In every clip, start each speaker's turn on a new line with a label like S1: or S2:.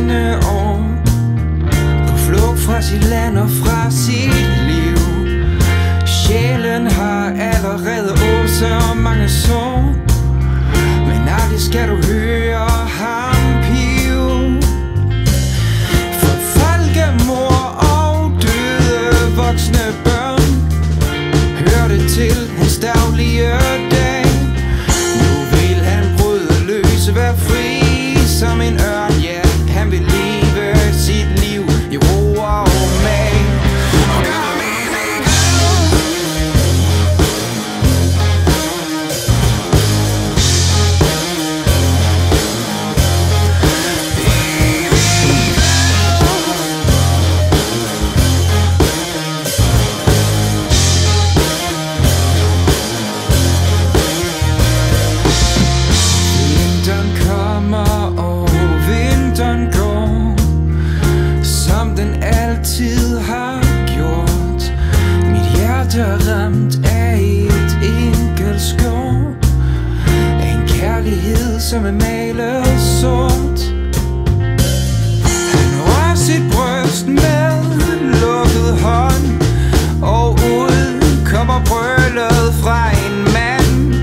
S1: sine år, på flugt fra sit land og fra sit liv. Sjælen har allerede åbnet så mange sår, men aldrig skal du høre ham pive. For folkemord og døde voksne børn hørte til hans daglige dag. Nu vil han bryde løs, være fri som en ørn. Ja, han vil leve sit liv i ro og mag. Ramt af et enkelt skår, en kærlighed som er malet sort. Han rører sit bryst med lukket hånd, og ud kommer brølet fra en mand.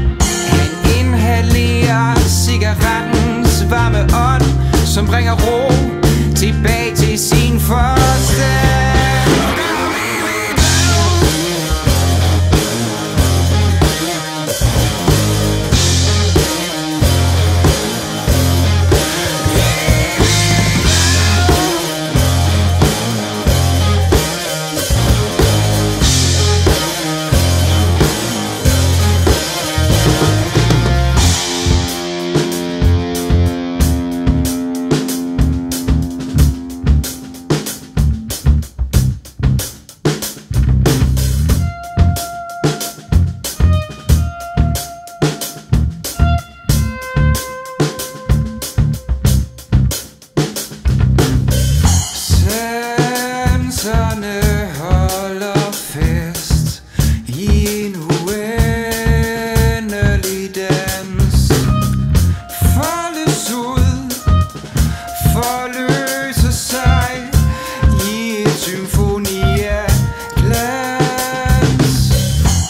S1: Han inhalerer cigarettens varme ånd, som bringer ro tilbage til sin forstand. Holder fest i en uendelig dans. Foldes ud, forløser sig i et symfoni af glans.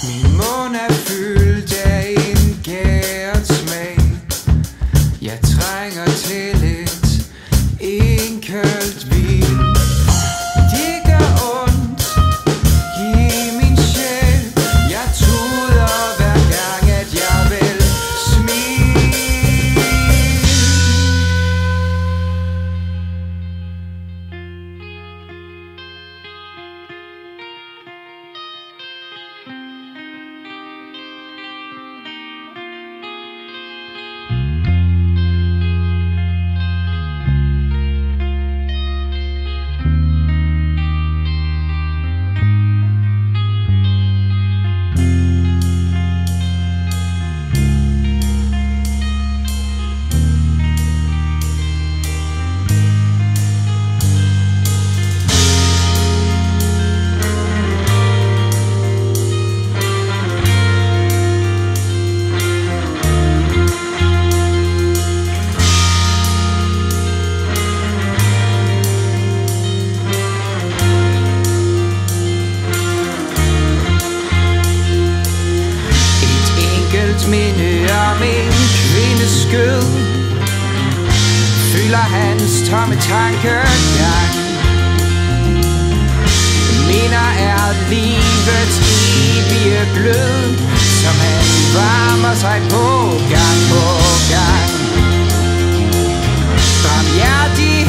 S1: Min mund er fyldt af en gæret smag. Jeg trænger til et enkelt vin. Minde om en kvindes skød fylder hans tomme tankegang. Minder er livets evige glød, som han varmer sig på gang på gang. Barmhjertig